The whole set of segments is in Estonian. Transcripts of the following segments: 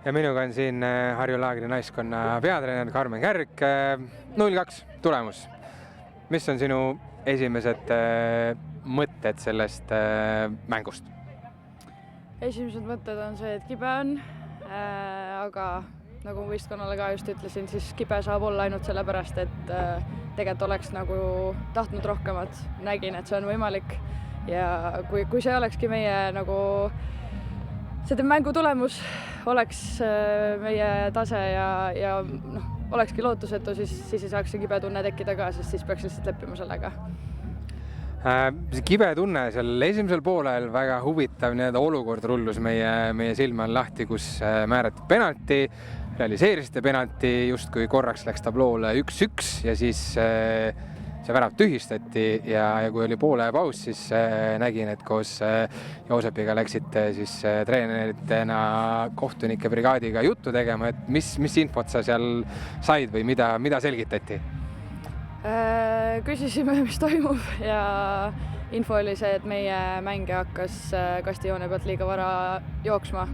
Ja minuga on siin Harju Laagri naiskonna peatreener Karmen Kärg. 0-2 tulemus. Mis on sinu esimesed mõtted sellest mängust? Esimesed mõtted on see, et kibe on, aga nagu võistkonnale ka just ütlesin, siis kibe saab olla ainult sellepärast, et tegelikult oleks nagu tahtnud rohkemat. Nägin, et see on võimalik ja kui see olekski meie nagu see mängu tulemus, oleks meie tase ja olekski lootusetu, siis ei saaks see kibe tunne tekkida ka, sest siis peaks lihtsalt leppima sellega. See kibe tunne seal esimesel poolel väga huvitav olukord rullus meie silme all lahti, kus määrati penalti, realiseerisite penalti, justkui korraks läks tabloole 1-1 ja siis see värav tühistati ja kui oli poole paus, siis nägin, et koos Joosepiga läksite siis treeneritena kohtunike brigaadiga juttu tegema, et mis infot sa seal said või mida selgitati? Küsisime, mis toimub ja info oli see, et meie mängija hakkas kastijoone pealt liiga vara jooksma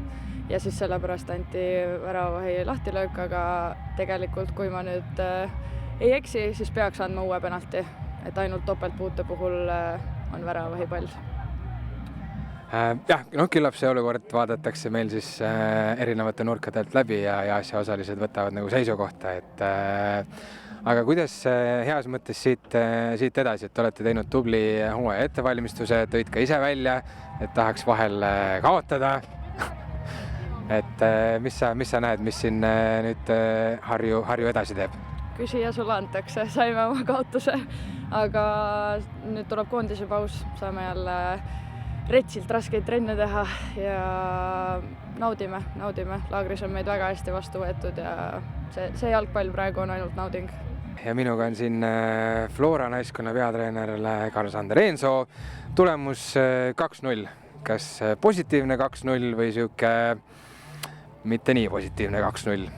ja siis sellepärast anti väravahi lahtilöök, aga tegelikult kui ma nüüd ei eksi, siis peaks andma uue penalti, et ainult topeltpuute puhul on väravahi pall. Jah, küllap see olukord vaadatakse meil siis erinevate nurkadelt läbi ja asjaosalised võtavad nagu seisukohta, et aga kuidas heas mõttes siit edasi, et olete teinud tubli hooaja ettevalmistuse, tõid ka ise välja, et tahaks vahel kaotada. Et mis sa näed, mis siin nüüd Harju edasi teeb? Küsija sulle antakse, saime oma kaotuse, aga nüüd tuleb koondise paus, saame jälle retsilt raskeid trenne teha ja naudime. Laagris on meid väga hästi vastu võetud ja see jalgpall praegu on ainult nauding. Ja minuga on siin Flora naiskonna peatreener Karl-Sander Eensoo. Tulemus 2-0. Kas positiivne 2-0 või siuke mitte nii positiivne 2-0?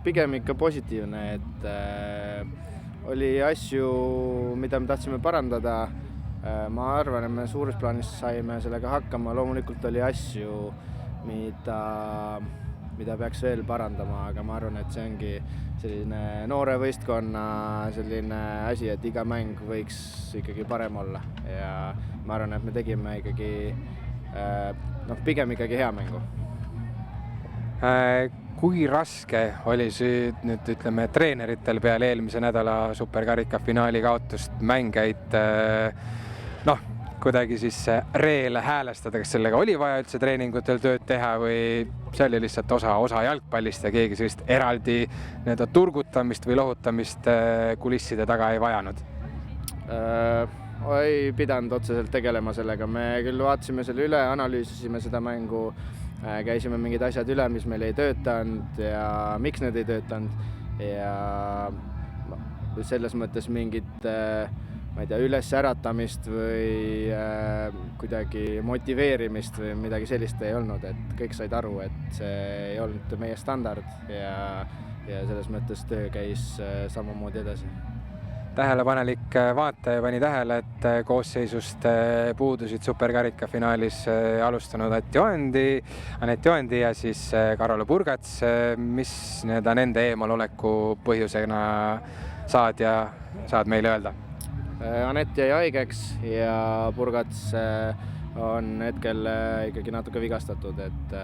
Pigem ikka positiivne, et oli asju, mida me tahtsime parandada. Ma arvan, et me suures plaanis saime sellega hakkama. Loomulikult oli asju, mida peaks veel parandama, aga ma arvan, et see ongi selline noore võistkonna selline asi, et iga mäng võiks ikkagi parem olla. Ja ma arvan, et me tegime ikkagi, pigem ikkagi hea mängu. Kui raske oli see nüüd ütleme treeneritel peale eelmise nädala superkarika finaali kaotust mängeid kuidagi siis reele häälestada, kas sellega oli vaja üldse treeningutel tööd teha või see oli lihtsalt osa jalgpallist ja keegi sellist eraldi turgutamist või lohutamist kulisside taga ei vajanud? Ei pidanud otseselt tegelema sellega. Me küll vaatasime selle üle, analüüsisime seda mängu, käisime mingid asjad üle, mis meil ei töötanud ja miks need ei töötanud ja selles mõttes mingit üles äratamist või kuidagi motiveerimist või midagi sellist ei olnud, et kõik said aru, et see ei olnud meie standard ja selles mõttes töö käis samamoodi edasi. Tähelepanelik vaataja pani tähele, et koosseisust puudusid superkarika finaalis alustanud Anett Joendi ja siis Karolo Purgats. Mis nende eemaloleku põhjusena saad meile öelda? Anett jäi haigeks ja Purgats on hetkel ikkagi natuke vigastatud, et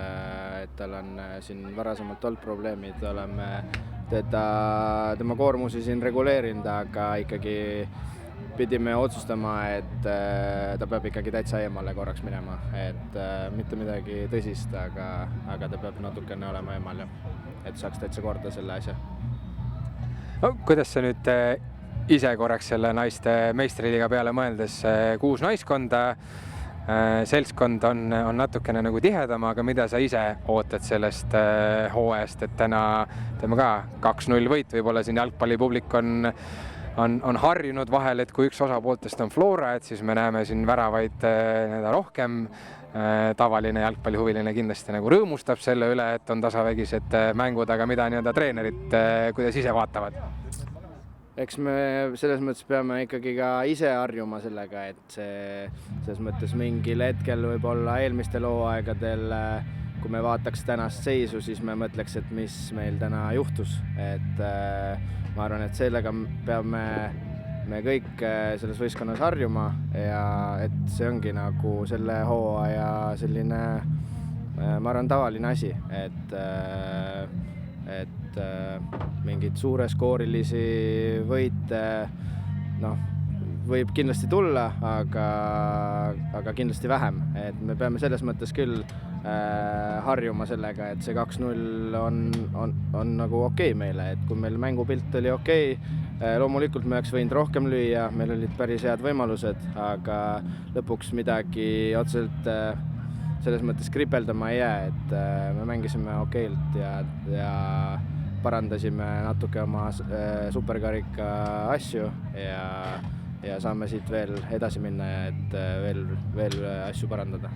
tal on siin varasemalt olnud probleemid. Oleme tema koormusi siin reguleerinud, aga ikkagi pidime otsustama, et ta peab ikkagi täitsa eemale korraks minema. Et mitte midagi tõsist, aga ta peab natukene olema eemal, et saaks täitsa korda selle asja. Kuidas sa nüüd ise korraks selle naiste meistriliiga peale mõeldes 6 naiskonda, seltskond on natukene nagu tihedam, aga mida sa ise ootad sellest hooajast, et täna teeme ka 2-0 võit, võib-olla siin jalgpallipublik on harjunud vahel, et kui üks osapooltest on Flora, et siis me näeme siin väravaid rohkem. Tavaline jalgpallihuviline kindlasti nagu rõõmustab selle üle, et on tasavägised mängud, aga mida treenerid kuidas ise vaatavad? Eks me selles mõttes peame ikkagi ka ise harjuma sellega, et see selles mõttes mingil hetkel võib-olla eelmistel hooaegadel, kui me vaataks tänast seisu, siis me mõtleks, et mis meil täna juhtus, et ma arvan, et sellega peame me kõik selles võistkonnas harjuma ja et see ongi nagu selle hooaja selline, ma arvan, tavaline asi, et mingeid suureskoorilisi võite, võib kindlasti tulla, aga kindlasti vähem, et me peame selles mõttes küll harjuma sellega, et see 2-0 on nagu okei meile, et kui meil mängupilt oli okei, loomulikult me oleks võinud rohkem lüüa, meil olid päris head võimalused, aga lõpuks midagi otseselt selles mõttes kripeldama ei jää, et me mängisime okeilt ja parandasime natuke oma superkarika asju ja saame siit veel edasi minna, et veel asju parandada.